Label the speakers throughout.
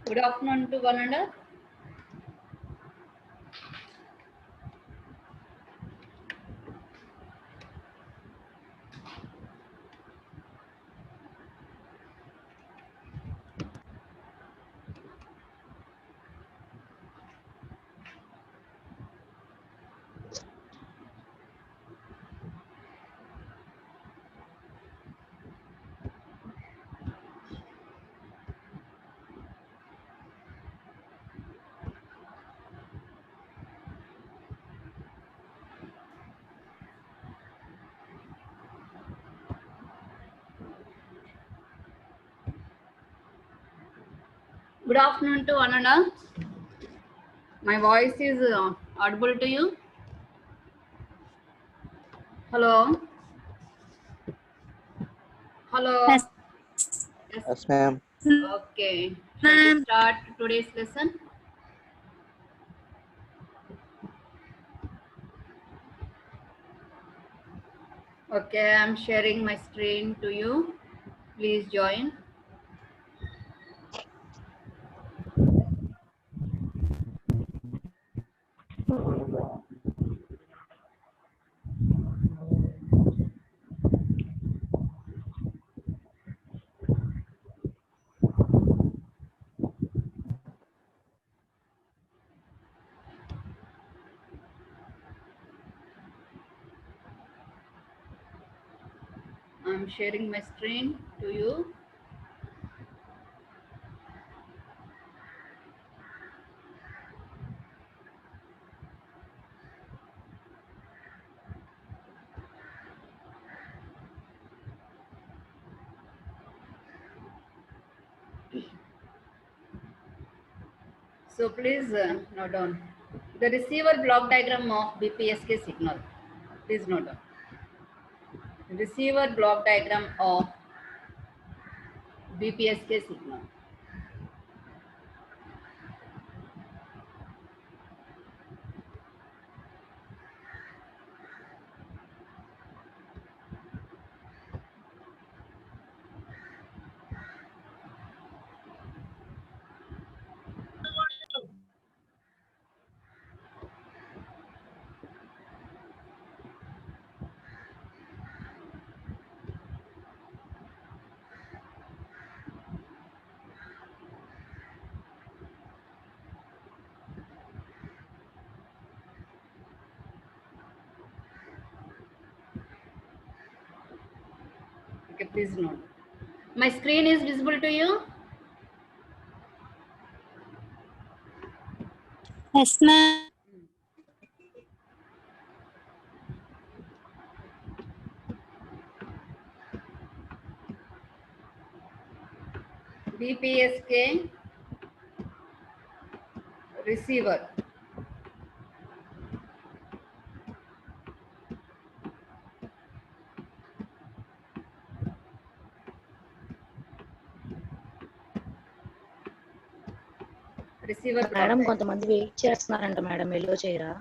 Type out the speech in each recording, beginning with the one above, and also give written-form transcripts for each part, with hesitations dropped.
Speaker 1: Good afternoon to one and all. Good afternoon to one and all. My voice is audible to you. Hello. Hello.
Speaker 2: Yes,
Speaker 1: Yes.
Speaker 3: Yes, ma'am.
Speaker 1: Okay. Shall we
Speaker 2: ma'am.
Speaker 1: start today's lesson? Okay, I'm sharing my screen to you. Please join. I'm sharing my screen to you. So please note down the receiver block diagram of BPSK signal. Please note down. Receiver block diagram of BPSK signal. Okay, please note. My screen is visible to you?
Speaker 2: Yes, ma'am.
Speaker 1: BPSK receiver. Receiver block
Speaker 4: madam
Speaker 1: diagram.
Speaker 4: కొంతమంది wait చేస్తున్నారంట madam yellow చేయరా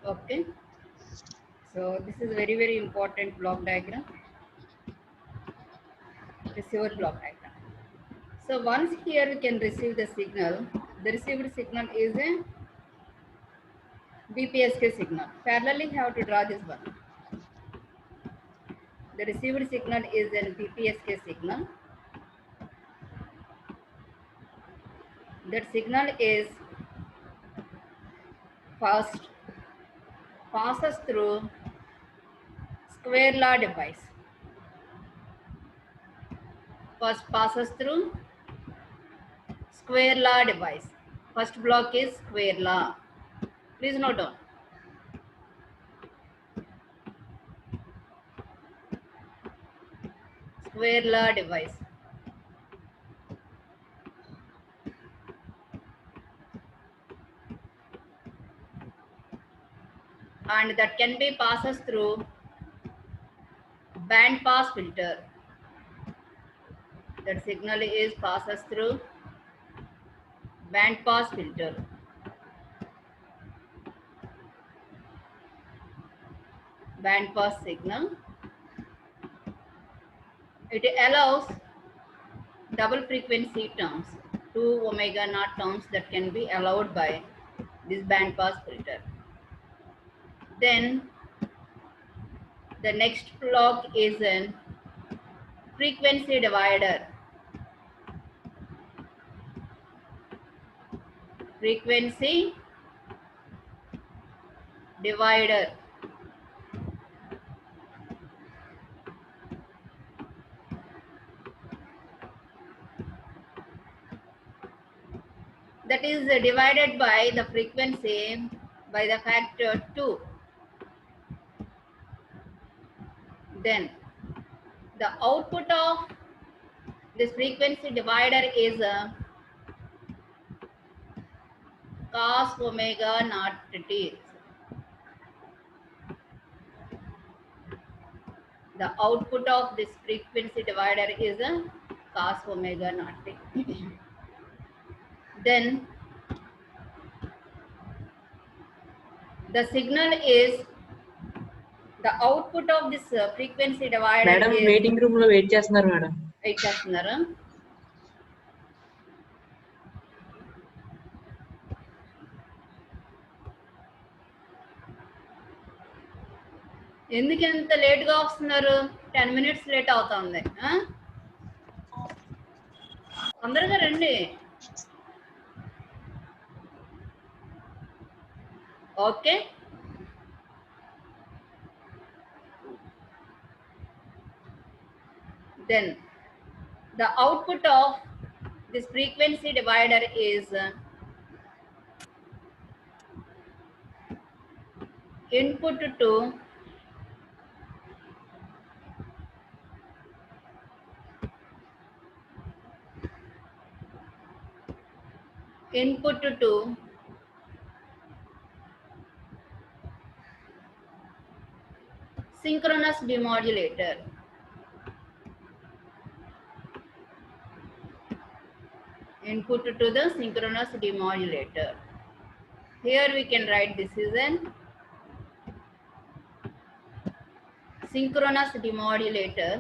Speaker 1: Okay. So this is very important block diagram. Receiver block diagram. So once here we can receive the signal. The received signal is a BPSK signal. Parallelly have to draw this one. The received signal is a BPSK signal. That signal is first passes through square law device. First passes through square law device. First block is square law. Please note down. Square law device. And that can be passes through band pass filter. That signal is passes through band pass filter. Band pass signal. It allows double frequency terms, 2 omega naught terms that can be allowed by this band pass filter. Then the next block is an frequency divider. Frequency divider. that is divided by the frequency by the factor 2. Then the output of this frequency divider is cos omega naught t. The output of this frequency divider is cos omega naught t. Then the signal is the output of this frequency divider
Speaker 2: madam
Speaker 1: is
Speaker 2: waiting room లో wait చేస్తున్నారు madam.
Speaker 1: Wait చేస్తున్నారు. ఎందుకు ఎంత లేట్గా వస్తున్నారు? 10 minutes late అవుతుంది. తొందరగా రండి. Okay, then the output of this frequency divider is input to synchronous demodulator. Input to the synchronous demodulator. Here we can write this is an synchronous demodulator.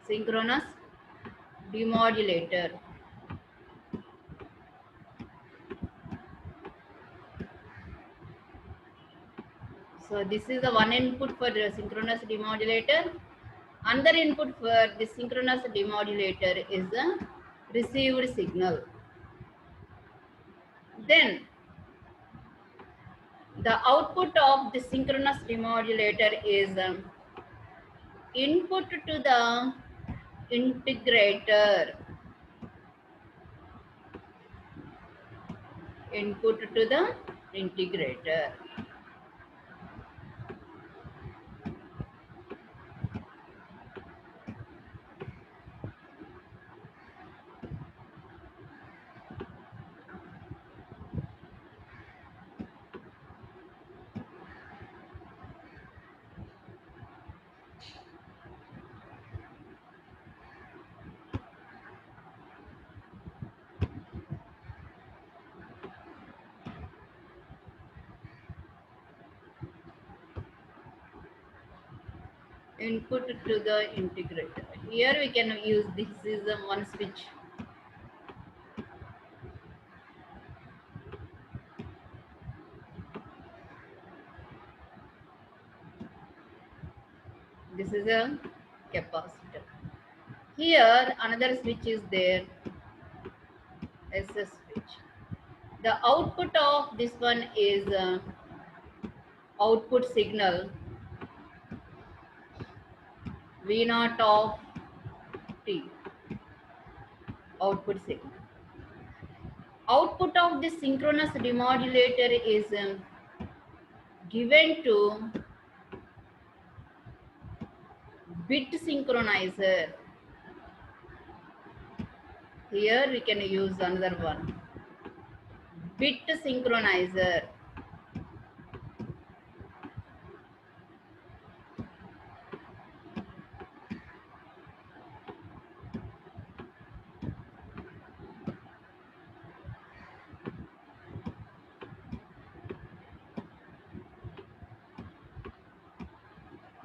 Speaker 1: Synchronous demodulator. So this is the one input for the synchronous demodulator. Another input for the synchronous demodulator is the received signal. Then the output of the synchronous demodulator is input to the integrator. Input to the integrator. Input to the integrator. Here we can use this is the one switch. This is a capacitor. Here another switch is there, SS switch. The output of this one is output signal V naught of T. Output signal. Output of this synchronous demodulator is given to bit synchronizer. Here we can use another one, bit synchronizer.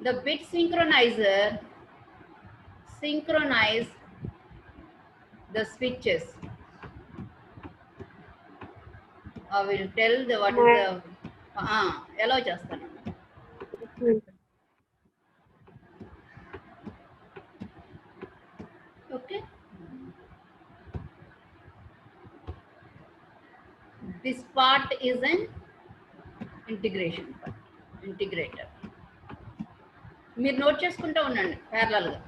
Speaker 1: The bit synchronizer synchronize the switches. I will tell the what is the allow chestanu. Okay. This part is an integration part, integrator. మీరు note చేసుకుంటూ ఉండండి parallel గా.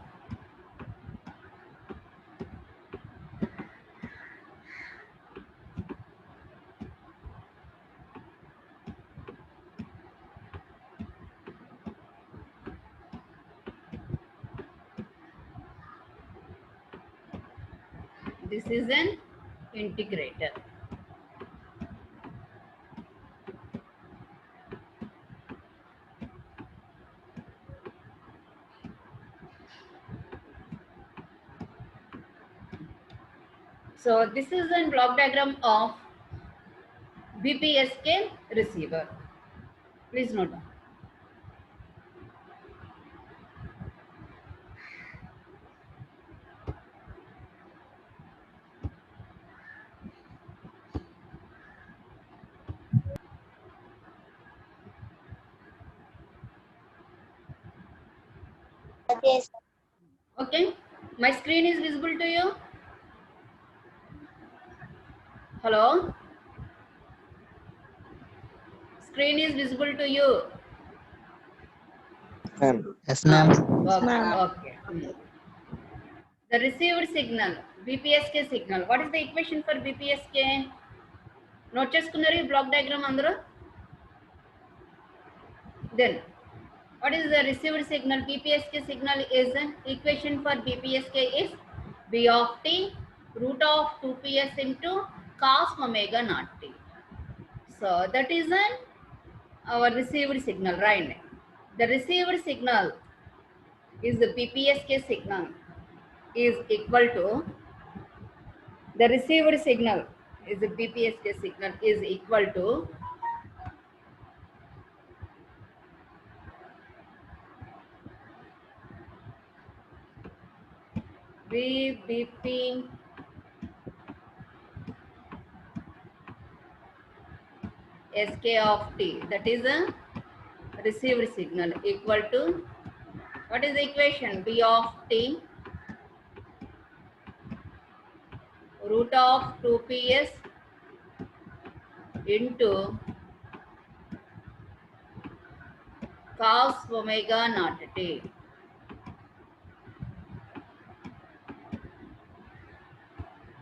Speaker 1: this is an integrator. So this is a block diagram of BPSK receiver. Please note down.
Speaker 2: Yes.
Speaker 1: Okay, my screen is visible to you. Hello, screen is visible to you.
Speaker 3: Ma'am.
Speaker 5: Yes, ma'am.
Speaker 1: Okay.
Speaker 4: ma'am.
Speaker 1: Okay. The received signal, BPSK signal. What is the equation for BPSK? Note చేసుకున్నారు ఈ block diagram అందరూ? Then, what is the received signal? BPSK signal is equation for BPSK is B of t root of 2ps into cos omega naught t. So that is our received signal, right? The received signal is the BPSK signal is equal to the received signal is the BPSK signal is equal to VBP SK of t, that is a received signal equal to, what is the equation? B of t root of 2ps into cos omega naught t.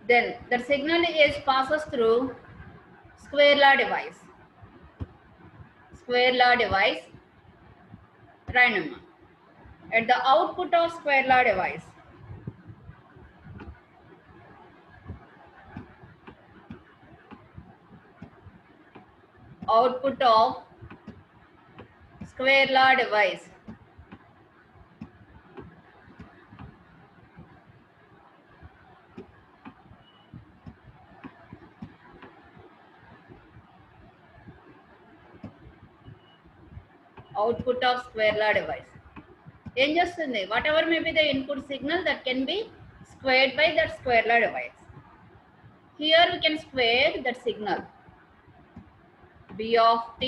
Speaker 1: Then the signal is passes through square law device. Square law device, random. At the output of square law device, output of square law device, output of square law device. ఏం చేస్తుంది? Whatever may be the input signal, that can be squared by that square law device. Here we can square that signal B of t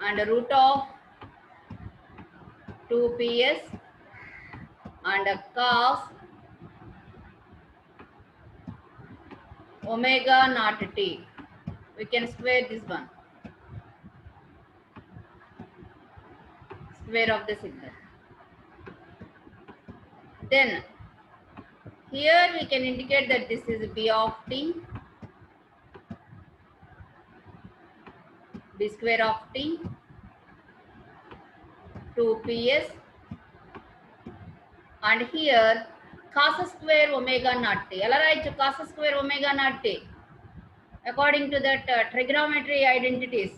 Speaker 1: and root of 2ps and cos omega naught t. We can square this one, square of the signal. Then here we can indicate that this is B of t, B square of t, 2ps, and here cos square omega naught t. ఎలా రాయొచ్చు cos square omega naught t? According to that trigonometry identities,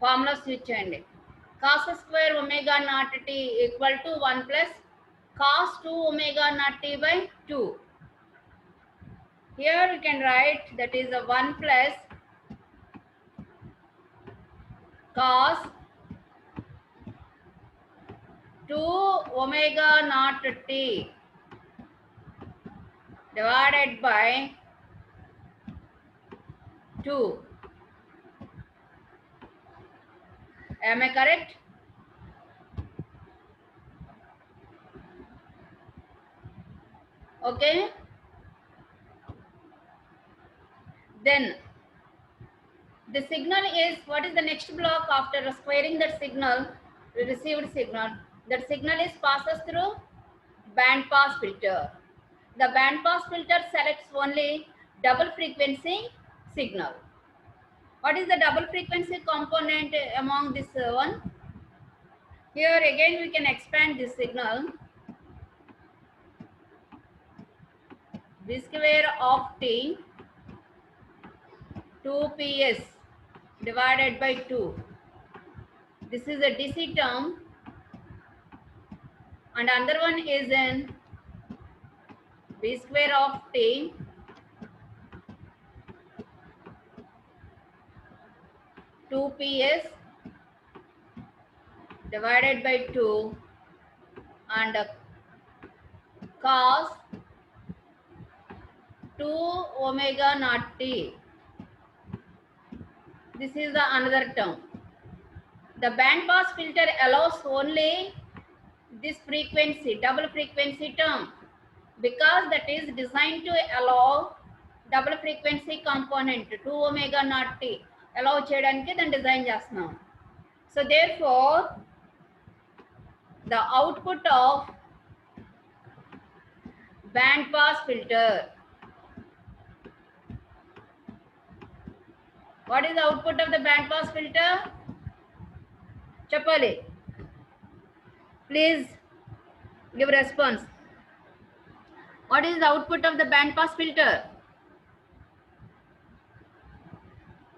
Speaker 1: formulas use చేయండి. Cos square omega naught t equal to 1 plus cos 2 omega naught t by 2. Here we can write that is a 1 plus cos 2 omega naught t divided by 2. Am I correct? Okay. Then the signal is, what is the next block after squaring that signal, the received signal? That signal is passes through band pass filter. The band pass filter selects only double frequency signal. What is the double frequency component among this one? Here again we can expand this signal. b square of t 2ps divided by 2. This is a DC term, and another one is in b square of t 2ps divided by 2 and cos 2 omega naught t. This is the another term. The band pass filter allows only this frequency, double frequency term, because that is designed to allow double frequency component 2 omega naught t allow cheyadaniki then design chestunam. So therefore the output of band pass filter, what is the output of the band pass filter? Chapali, please give response. What is the output of the band pass filter?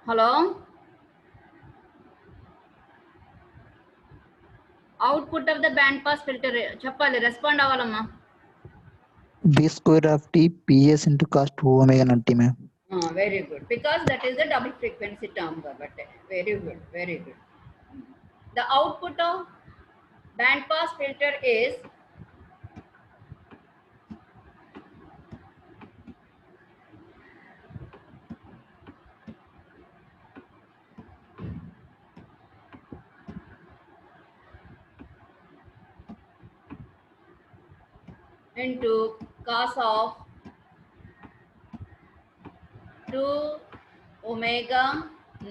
Speaker 1: Hello? Output of the band pass filter. Chapali, respond avalamma.
Speaker 2: B square of t ps into cos 2 omega naught t, ma'am.
Speaker 1: Very good. Because that is a double frequency term. But very good. Very good. The output of band pass filter is into cos of 2 omega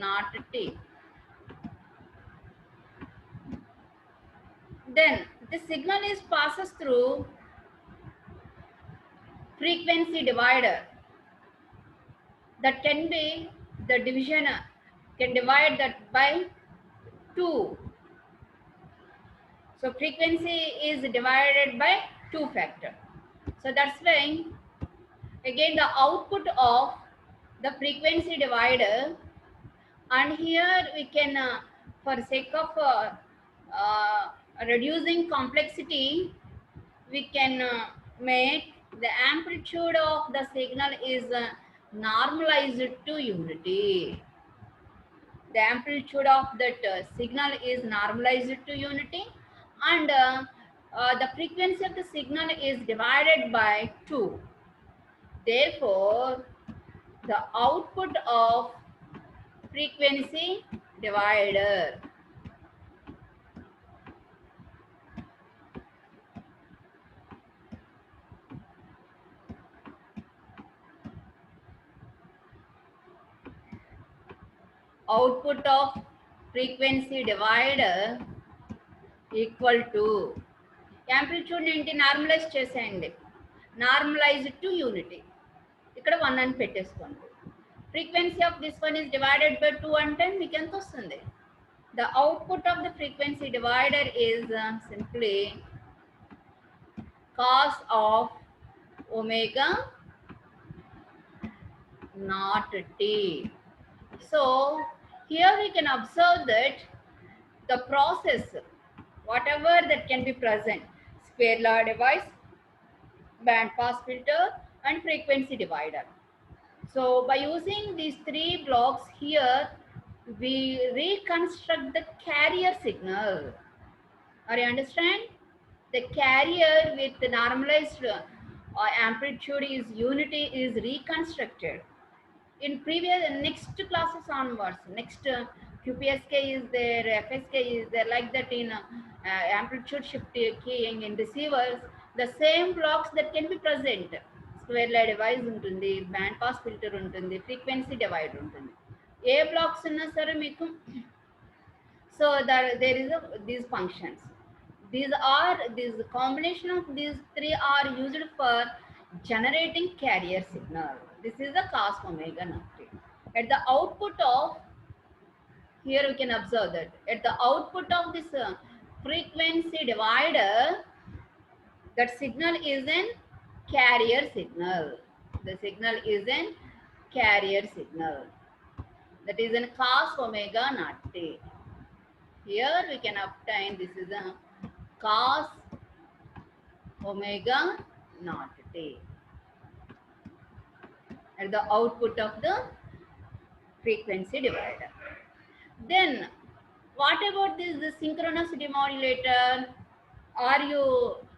Speaker 1: naught t. Then the signal is passes through frequency divider. That can be the division, can divide that by 2. So frequency is divided by 2 factor. So that's why again the output of the frequency divider, and here we can for sake of reducing complexity, we can make the amplitude of the signal is normalized to unity. The amplitude of that signal is normalized to unity, and the frequency of the signal is divided by 2. Therefore, the output of frequency divider output of frequency divider equal to amplitude ఏంటి normalise చేసేయండి, normalise to unity. ఇక్కడ 1 అని పెట్టేసుకోండి. Frequency of this one is divided by 2 అంటే మీకు ఎంత వస్తుంది? The output of the frequency divider is simply cos of omega naught t. So here we can observe that the process, whatever that can be present, square law device, band pass filter and frequency divider. So by using these 3 blocks here, we reconstruct the carrier signal. Are you understand? The carrier with the normalized amplitude is unity is reconstructed. In previous next classes onwards, next QPSK is there, FSK is there, like that in amplitude shift keying in receivers, the same blocks that can be present. Square law device ఉంటుంది, band pass filter ఉంటుంది, frequency divider ఉంటుంది. ఏ blocks ఉన్నా సరే మీకు, so there is these functions. These combination of these 3 are used for generating carrier signal. This is the cos omega naught t. At the output of, here we can observe that at the output of this frequency divider, that signal is an carrier signal. The signal is an carrier signal. That is in cos omega naught t. Here we can obtain this is a cos omega naught t at the output of the frequency divider. Then what about this the synchronous demodulator? Are you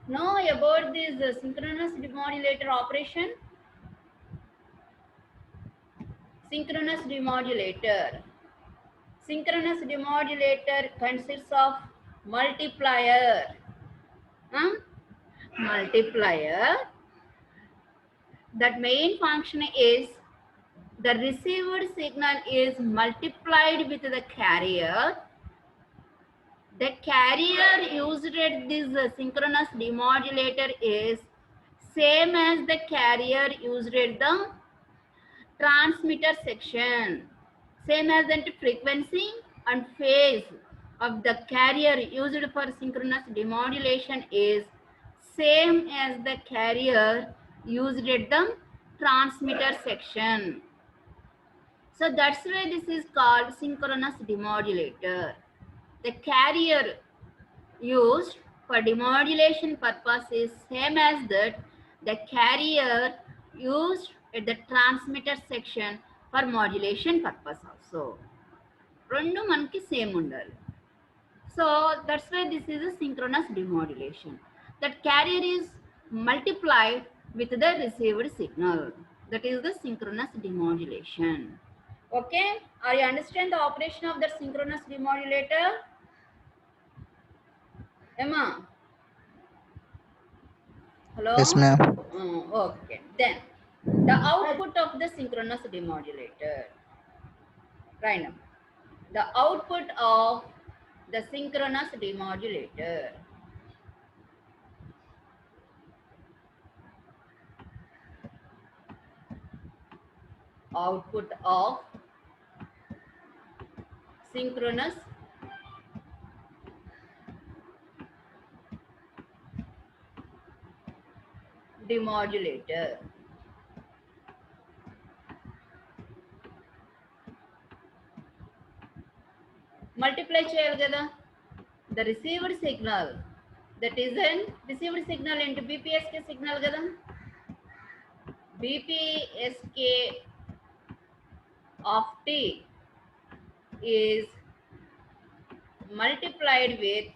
Speaker 1: know about this synchronous demodulator operation? Synchronous demodulator. Synchronous demodulator consists of multiplier. Multiplier. That main function is the received signal is multiplied with the carrier. The carrier used at this synchronous demodulator is same as the carrier used at the transmitter section. Same as the frequency and phase of the carrier used for synchronous demodulation is same as the carrier used at the transmitter section. So that's why this is called synchronous demodulator. The carrier used for demodulation purpose is same as that the carrier used at the transmitter section for modulation purpose also. రెండు మనకి same ఉండాలి. So that's why this is a synchronous demodulation. That carrier is multiplied with the received signal. That is the synchronous demodulation. Okay, are you understand the operation of the synchronous demodulator? Emma? Hello?
Speaker 2: Yes, ma'am.
Speaker 1: Okay, then the output of the synchronous demodulator. Right now, the output of the synchronous demodulator. Output of synchronous demodulator. Multiply చేయాలి కదా. The received signal, that is an received signal into BPSK signal కదా. BPSK of T is multiplied with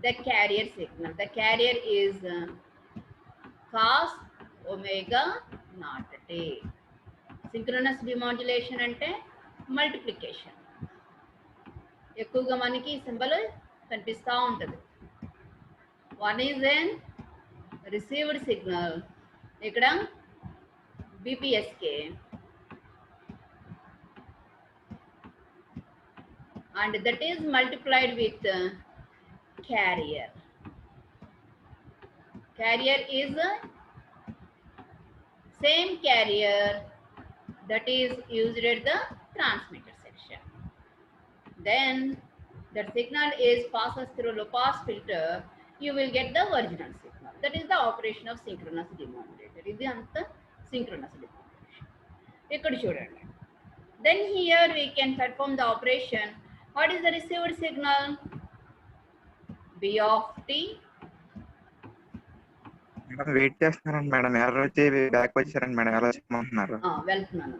Speaker 1: the carrier signal. The carrier is cos omega naught t. Synchronous demodulation అంటే multiplication. ఎక్కువగా మనకి symbol కనిపిస్తూ ఉంటుంది. One is an received signal, ఇక్కడ BPSK, and that is multiplied with carrier. Carrier is same carrier that is used at the transmitter section. Then the signal is passes through low pass filter, you will get the original signal. That is the operation of synchronous demodulator. ఇది అంత synchronous demodulation. ఇక్కడ చూడండి. Then here we can perform the operation. What is the received signal? B of t.
Speaker 3: Madam wait చేస్తున్నారండి madam, ఎర్ర వచ్చి back వచ్చారండి madam, ఎలా చెప్పమంటున్నారు?
Speaker 1: వెళ్తున్నాను.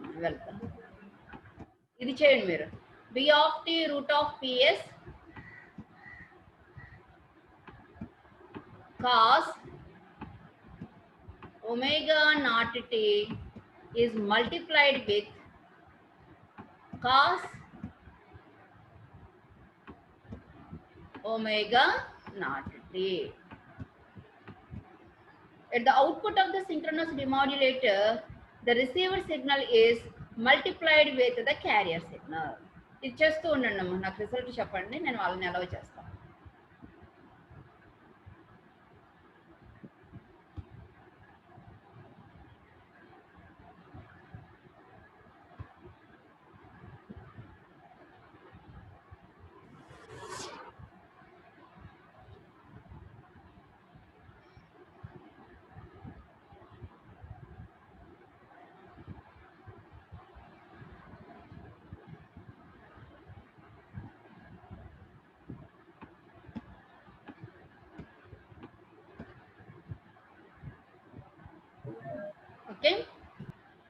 Speaker 1: ఇది చేయండి మీరు. B of t root of PS cos omega naught t is multiplied with cos omega naught t. At the output of the synchronous demodulator, the received signal is multiplied with the carrier signal. ఇది చేస్తూ ఉండండి అమ్మా, నాకు result చెప్పండి, నేను వాళ్ళని allow చేస్తాను.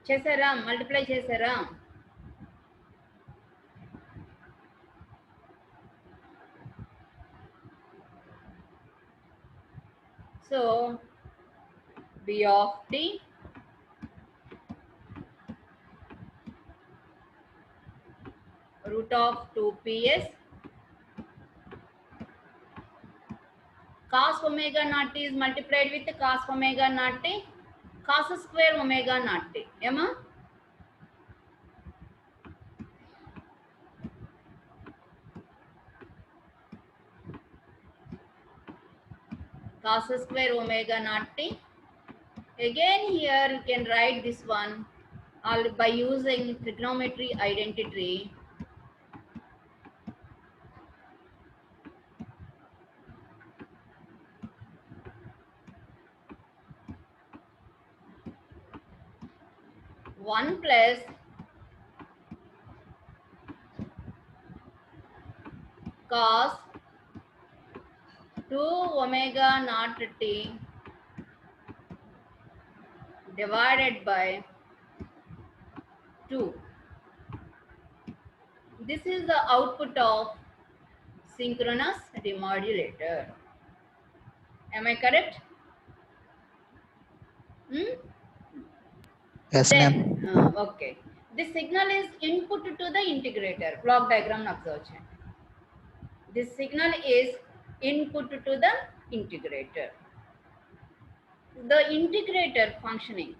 Speaker 1: చేశారా? మల్టిప్లై చేశారా? So b of t root of 2ps cos omega naught t is multiplied with cos omega naught t cos square omega naught t. ఏమా? cos square omega naught t. Again here you can write this one all by using trigonometry identity. One plus cos 2 omega naught t divided by 2. This is the output of synchronous demodulator. Am I correct?
Speaker 2: Yes, ma'am.
Speaker 1: Okay. This signal is input to the integrator. Block diagram observe. This signal is input to the integrator. The integrator functioning.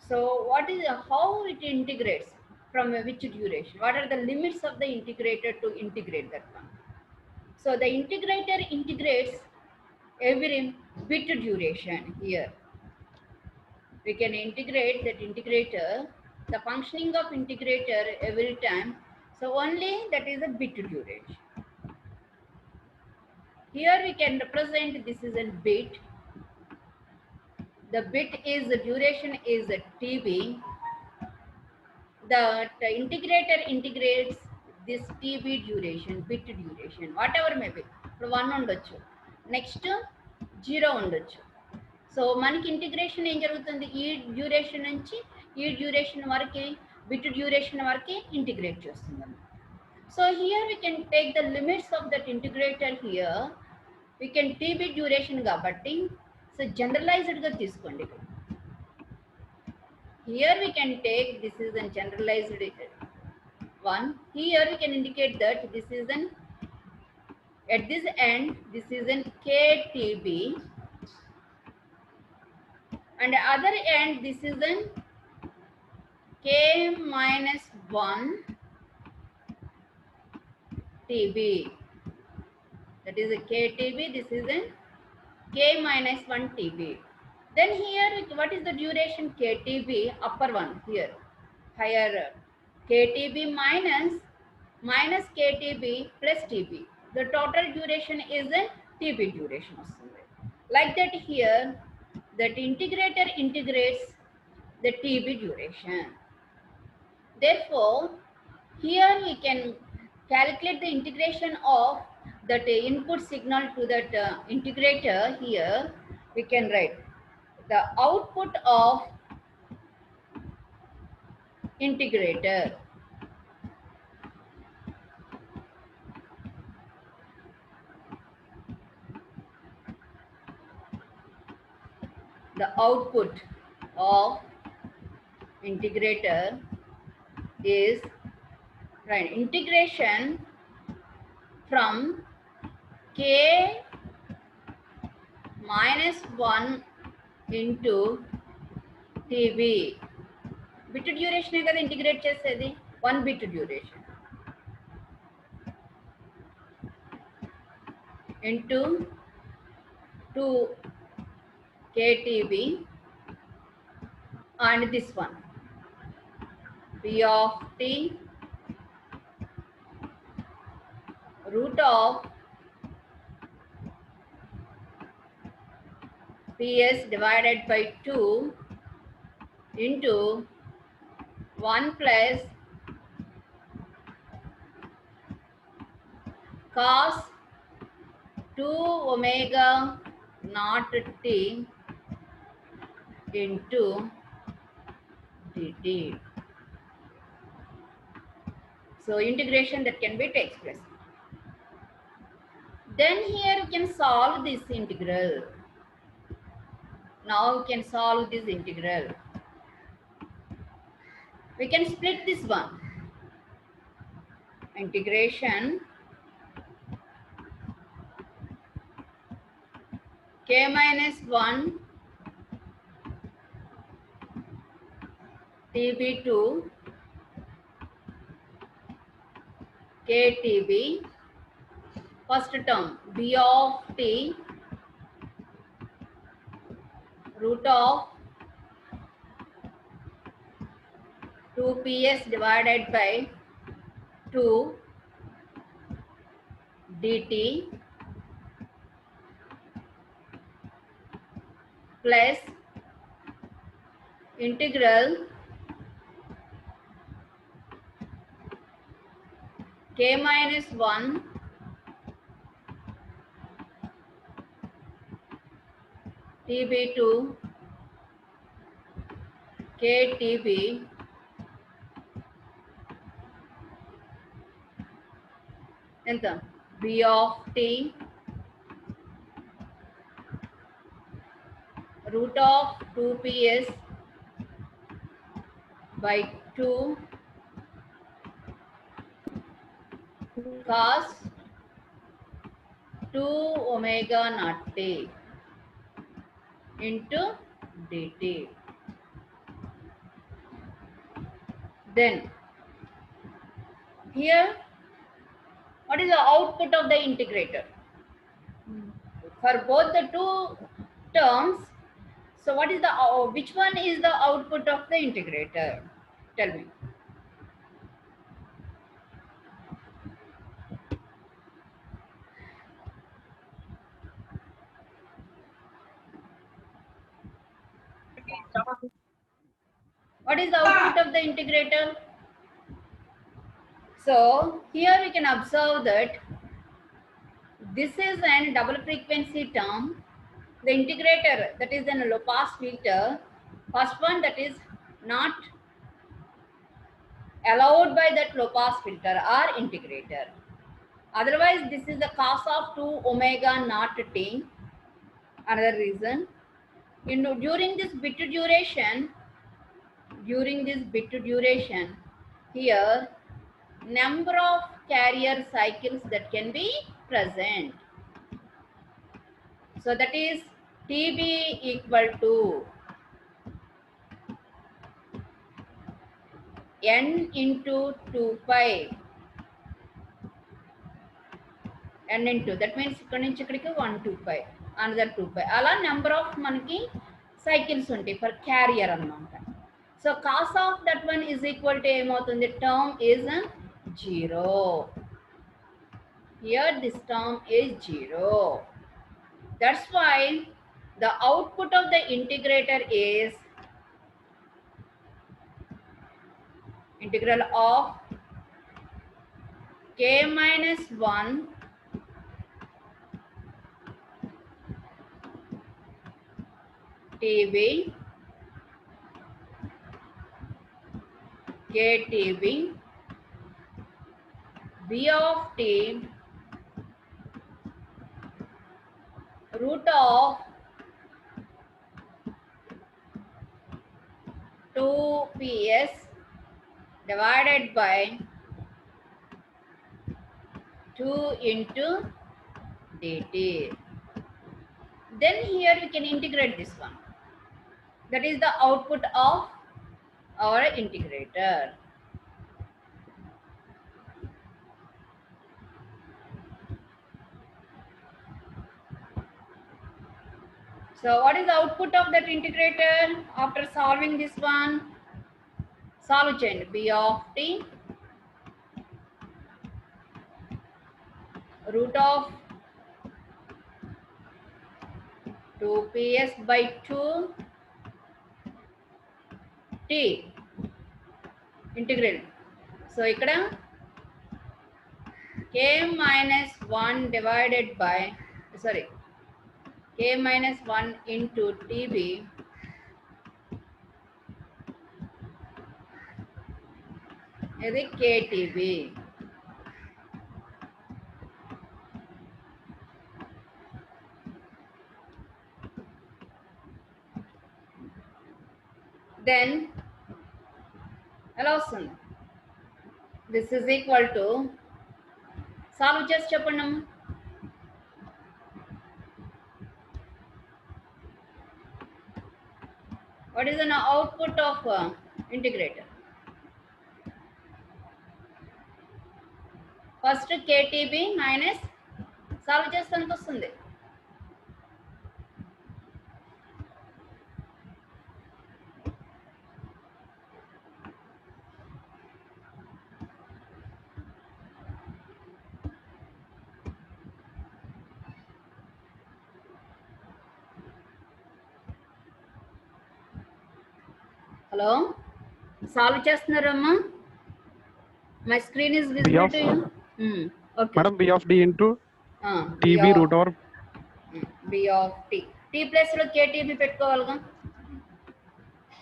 Speaker 1: So what is how it integrates from which duration? What are the limits of the integrator to integrate that one? So the integrator integrates every bit duration here. We can integrate that integrator, the functioning of integrator every time. So only that is a bit duration. Here we can represent this is a bit. The bit is the duration is a TB. The integrator integrates this TB duration, bit duration, whatever may be. 1 ఉండొచ్చు, next 0 ఉండొచ్చు. So మనకి integration ఏం జరుగుతుంది? ఈ duration నుంచి ఈ duration వరకు bit duration వరకు ఇంటిగ్రేట్ చేస్తుంది. So here we can take the limits of that integrator. Here we can TB duration కాబట్టి సో జనరలైజ్డ్గా తీసుకోండి. Here we can take this is a generalized one. Here we can indicate that this is an at this end this is an KTB and other end this is an K minus 1 TB. That is a KTB. This is an K minus 1 TB. Then here what is the duration? KTB upper one here, higher KTB minus KTB plus TB. The total duration is a TB duration. Like that here that integrator integrates the TB duration. Therefore here we can calculate the integration of that input signal to that integrator. Here we can write the output of integrator. The output of integrator is right integration from K minus 1 into TB. Bit duration है కదా integrate చేసేది 1 bit duration into 2 KTB and this one B of t root of PS divided by 2 into 1 plus cos 2 omega naught t into d dt. So integration that can be takes place. Then here you can solve this integral. Now you can solve this integral. We can split this one. Integration k minus 1 tb2 ktb. First term b of t root of 2ps divided by 2 dt plus integral k minus 1 tb2 ktb and the b of t root of 2ps by 2 cos 2 omega naught t into dt. Then here, what is the output of the integrator? For both the two terms, so what is the which one is the output of the integrator? Tell me. What is the output of the integrator? So here we can observe that this is a double frequency term. The integrator, that is in a low pass filter, first one that is not allowed by that low pass filter or integrator. Otherwise, this is the cos of 2 omega naught t. Another reason, during this bit duration, here number of carrier cycles that can be present. So that is TB equal to n into 2 pi. n into, that means ఇక్కడ నుంచి ఇక్కడికి 1 2 pi, another 2 pi, అలా number of మనకి cycles ఉంటాయి for carrier అన్నమాట. So cos of that one is equal to ఏమవుతుంది, term is 0. Here this term is 0. That's why the output of the integrator is integral of k minus 1 TB KTB B of t root of 2ps divided by 2 into dt. Then here we can integrate this one. That is the output of our integrator. So what is the output of that integrator after solving this one? Solve chain b of t root of 2ps by 2 t integral. So ikkada k minus 1 divided by, sorry, k minus 1 into tb ఇది KTB. Then ఎలా వస్తుంది? This is equal to, solve చేసి చెప్పండి అమ్మ. What is an output of integrator? First KTB minus, solve చేస్తే ఎంత వస్తుంది? Hello, solve చేస్తున్నారమ్మా? My screen is visible to you. Okay
Speaker 5: Madam, B of D into TB root over.
Speaker 1: B of T. T plus లో KTB పెట్టుకోవాలిగా.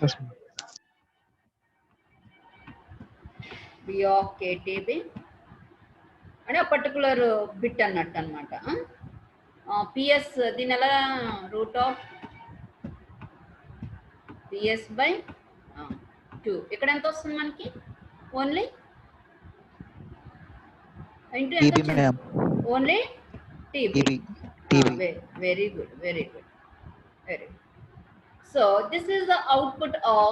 Speaker 5: Yes, ma'am.
Speaker 1: B of KTB అని ఆ particular bit అన్నట్టు అనమాట. పిఎస్ దీని ఎలా, root of PS by 2. ఇక్కడ ఎంత వస్తుంది మనకి? ఓన్లీ ఇంటూ ఎంత
Speaker 2: TB
Speaker 1: వచ్చింది?
Speaker 2: ma'am.
Speaker 1: Only TB.
Speaker 2: TB.
Speaker 1: Very good, very good, very good. So this is the output of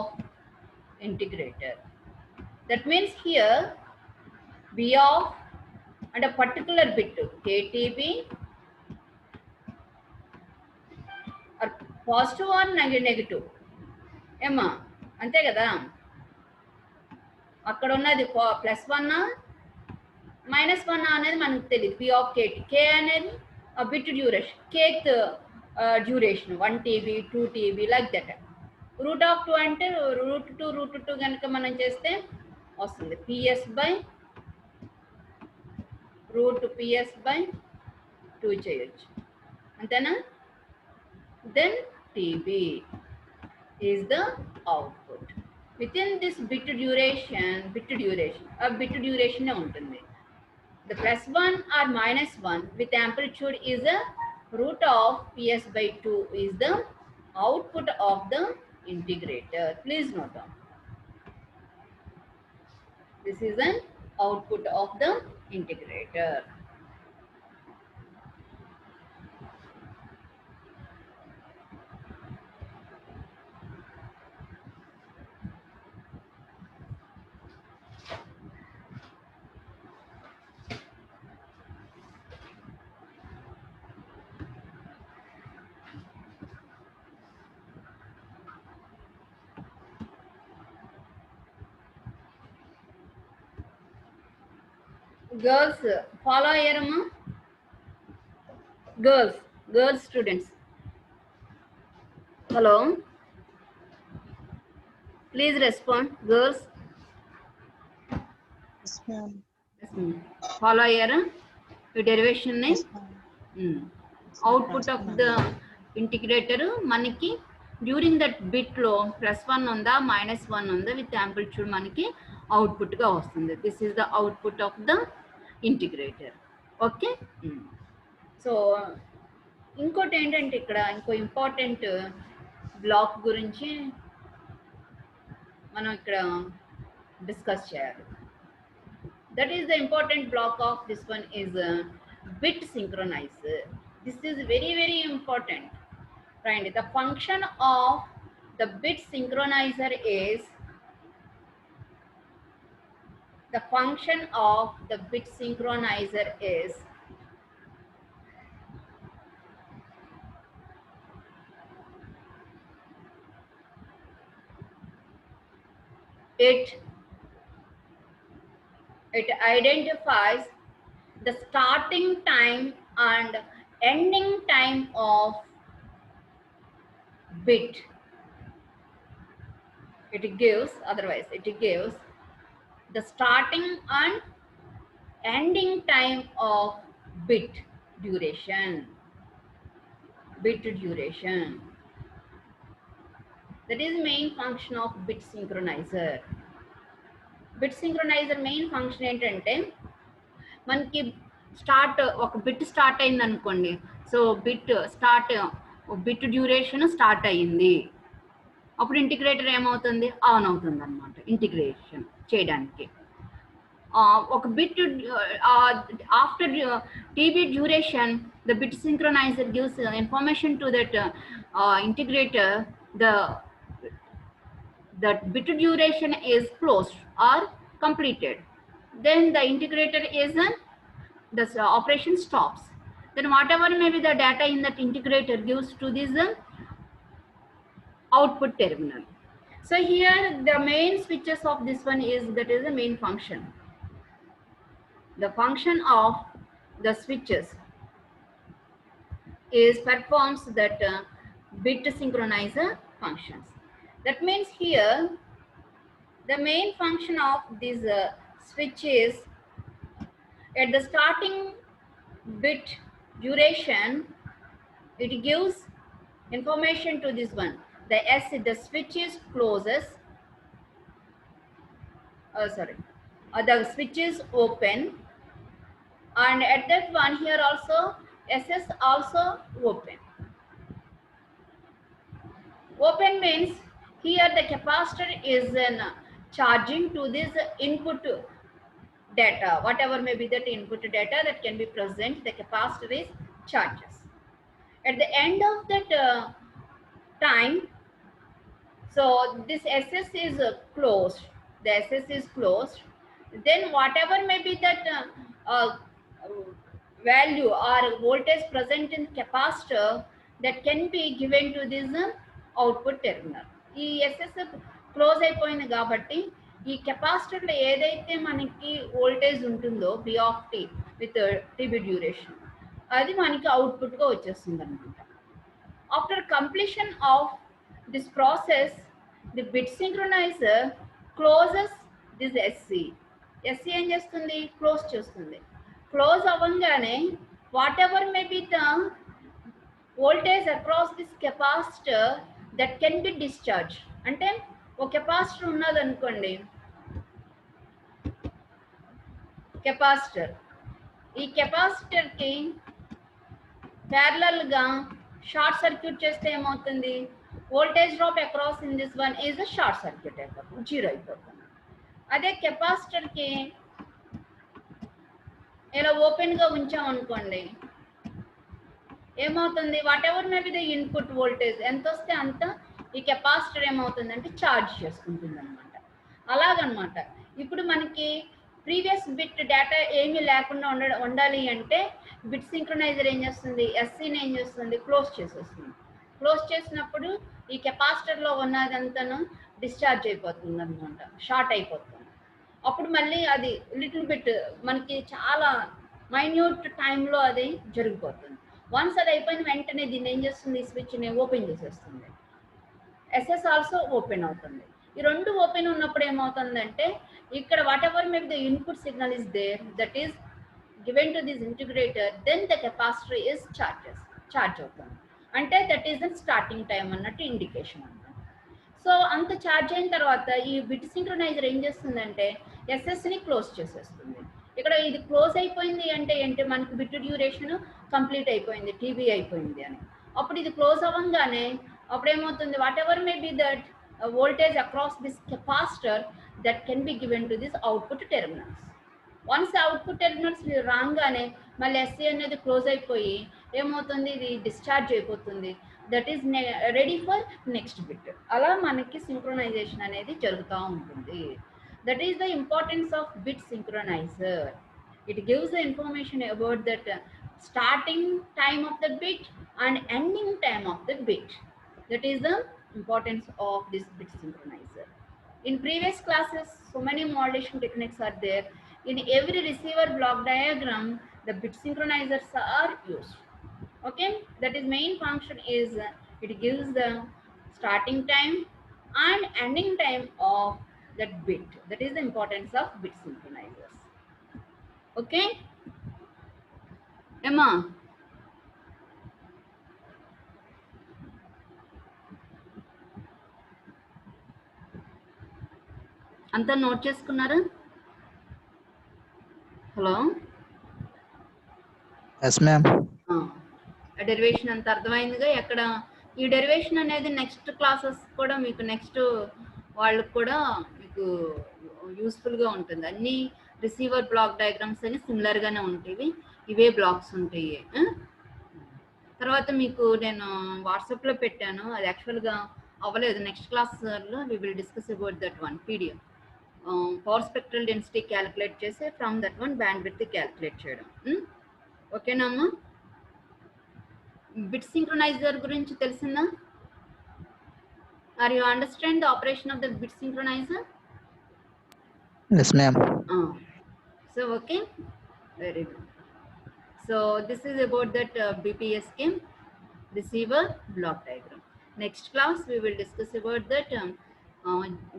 Speaker 1: integrator. That means here B of and a particular bit KTB or positive or negative. ఏమా అంతే కదా? అక్కడ ఉన్నది +1 -1 అనేది మనకు తెలియదు. P of KT, K అనేది bit duration, kth duration 1 TB 2 TB like that. Root of 2 అంటే రూట్ 2 కనుక మనం చేస్తే వస్తుంది PS by root PS by 2 చేయొచ్చు, అంతేనా? Then TB is the output. Within this bit duration ఉంటుంది. The +1 or -1 with amplitude is the root of PS by 2 is the output of the integrator. Please note down. This is an output of the integrator. Girls, follow here, amma. Girls students. Hello. Please respond, girls.
Speaker 4: Yes, ma'am.
Speaker 1: Yes, ma'am. Follow here. The derivation name.
Speaker 4: Yes, ma'am.
Speaker 1: Output of the integrator మనకి during that bit లో +1 ఉందా -1 ఉందా with amplitude మనకి output గా వస్తుంది. This is the output of the integrator. Okay. So ఇంకోటి ఏంటంటే ఇక్కడ ఇంకో ఇంపార్టెంట్ బ్లాక్ గురించి మనం ఇక్కడ డిస్కస్ చేయాలి. That is the important block of this one is bit synchronizer. This is very, very important. Right? The function of the bit synchronizer is it identifies the starting time and ending time of bit. It gives the starting and ending time of bit duration. That is main function of bit synchronizer. Bit synchronizer main function ఏంటంటే మనకి start ఒక bit start అయింది అనుకోండి. So bit duration start అయ్యింది, అప్పుడు integrator ఏమవుతుంది, on అవుతుంది అనమాట ఇంటిగ్రేషన్ చేయడానికి. ఒక bit after TB duration, the bit synchronizer gives information to that integrator. The bit duration is closed or completed, then the integrator is the operation stops. Then whatever may be the data in that integrator gives to this output terminal. So here the main switches of this one is, that is the main function. The function of the switches is performs that bit synchronizer functions. That means here the main function of this switch is, at the starting bit duration, it gives information to this one. The switch is closes. The switch is open, and at that one here also SS also open. Open means here the capacitor is charging to this input data, whatever may be that input data that can be present, the capacitor is charges. At the end of that time, so this SS is closed, the SS is closed, then whatever may be that value or voltage present in capacitor, that can be given to this output terminal. ఈ SS close అయిపోయింది కాబట్టి ఈ కెపాసిటర్లో ఏదైతే మనకి voltage ఉంటుందో B of T with TB duration, అది మనకి అవుట్పుట్గా వచ్చేస్తుంది అనమాట. After completion of this process, the bit synchronizer closes this SC. SC ఏం చేస్తుంది, క్లోజ్ చేస్తుంది. క్లోజ్ అవ్వగానే whatever may be the voltage across this capacitor that can be discharge. అంటే ఒక కెపాసిటర్ ఉన్నది అనుకోండి, కెపాసిటర్, ఈ కెపాసిటర్కి ప్యారలల్గా షార్ట్ సర్క్యూట్ చేస్తే ఏమవుతుంది, voltage drop across in this one is short circuit అయిపోతుంది, జీరో అయిపోతుంది. అదే కెపాసిటర్కి ఇలా ఓపెన్గా ఉంచామనుకోండి, ఏమవుతుంది, what ever may be the input voltage ఎంత వస్తే అంత ఈ కెపాసిటర్ ఏమవుతుంది అంటే ఛార్జ్ చేసుకుంటుంది అనమాట. అలాగనమాట. ఇప్పుడు మనకి ప్రీవియస్ బిట్ డేటా ఏమీ లేకుండా ఉండాలి అంటే బిట్ సింక్రొనైజర్ ఏం చేస్తుంది, ఎస్సీని ఏం చేస్తుంది, క్లోజ్ చేసేస్తుంది. క్లోజ్ చేసినప్పుడు ఈ కెపాసిటర్లో ఉన్నదంతాను డిశ్చార్జ్ అయిపోతుంది అనమాట, షార్ట్ అయిపోతుంది. అప్పుడు మళ్ళీ అది లిటిల్ బిట్ మనకి చాలా మైన్యూట్ టైంలో అది జరిగిపోతుంది. వన్స్ అది అయిపోయిన వెంటనే దీన్ని ఏం చేస్తుంది, ఈ స్విచ్ని ఓపెన్ చేసేస్తుంది. ఎస్ఎస్ ఆల్సో ఓపెన్ అవుతుంది. ఈ రెండు ఓపెన్ ఉన్నప్పుడు ఏమవుతుందంటే, ఇక్కడ whatever maybe the input signal is there that is given to this integrator, then the capacitor is charge అవుతుంది. అంటే that is the starting time అన్నట్టు ఇండికేషన్ అనమాట. సో అంత ఛార్జ్ అయిన తర్వాత ఈ బిట్ సింక్రొనైజర్ ఏం చేస్తుందంటే ఎస్ఎస్ని క్లోజ్ చేసేస్తుంది. ఇక్కడ ఇది క్లోజ్ అయిపోయింది అంటే ఏంటి, మనకి బిట్ డ్యూరేషన్ కంప్లీట్ అయిపోయింది, టీబీ అయిపోయింది అని. అప్పుడు ఇది క్లోజ్ అవ్వగానే అప్పుడు ఏమవుతుంది, what ever may B that voltage across this capacitor that can be given to this output terminals. Once output terminals రాగానే మళ్ళీ ఎస్సీ అనేది క్లోజ్ అయిపోయి ఏమవుతుంది, ఇది డిశ్చార్జ్ అయిపోతుంది. That is ready for next bit. అలా మనకి సింక్రొనైజేషన్ అనేది జరుగుతూ ఉంటుంది. That is the importance of bit synchronizer. It gives the information about that starting time of the bit and ending time of the bit. That is the importance of this bit synchronizer. In previous classes, so many modulation techniques are there. In every receiver block diagram, the bit synchronizers are used. Okay, that is main function is it gives the starting time and ending time of that bit. That is the importance of bit synchronizers. Okay, Emma. అంతా note చేసుకున్నారా? Hello,
Speaker 2: Yes, ma'am.
Speaker 1: Derivation అంత అర్థమైందిగా. ఎక్కడ ఈ derivation అనేది next classes కూడా మీకు next వాళ్ళకి కూడా మీకు యూస్ఫుల్గా ఉంటుంది. అన్ని రిసీవర్ బ్లాక్ డయాగ్రామ్స్ అని సిమిలర్గానే ఉంటాయి, ఇవే బ్లాక్స్ ఉంటాయి. తర్వాత మీకు నేను వాట్సాప్లో పెట్టాను, అది యాక్చువల్గా అవ్వలేదు. నెక్స్ట్ క్లాస్లో we will discuss about that one PDF, power spectral density calculate చేసి from that one bandwidth calculate చేయడం. ఓకేనా అమ్మా? బిట్ సింక్రొనైజర్ గురించి తెలిసిందా? Are you understand the operation of the bit synchronizer?
Speaker 2: Yes, ma'am.
Speaker 1: So okay, very good. So this is about that BPSK receiver block diagram. Next class we will discuss about that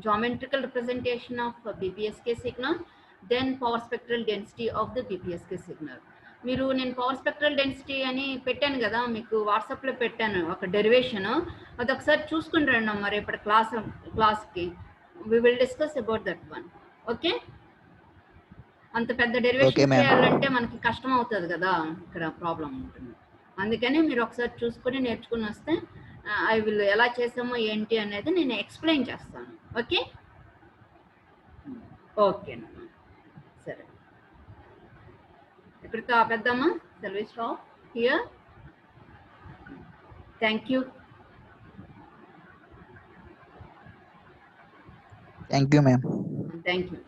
Speaker 1: geometrical representation of BPSK signal, then power spectral density of the BPSK signal. మీరు నేను power spectral density అని పెట్టాను కదా, మీకు వాట్సాప్లో పెట్టాను ఒక derivation, అది ఒకసారి చూసుకుని రండి అమ్మ రేపటి క్లాస్కి. We will discuss about that one. Okay, అంత పెద్ద డెరివేషన్ చేయాలంటే మనకి కష్టం అవుతుంది కదా, ఇక్కడ ప్రాబ్లం ఉంటుంది. అందుకని మీరు ఒకసారి చూసుకొని నేర్చుకుని వస్తే ఐ విల్ ఎలా చేసామో ఏంటి అనేది నేను ఎక్స్ప్లెయిన్ చేస్తాను. ఓకే ఓకేనమ్మా, సరే ఇక్కడితో ఆపేద్దామా? Shall we stop here. Thank you.
Speaker 2: Thank you, ma'am.
Speaker 1: Thank you.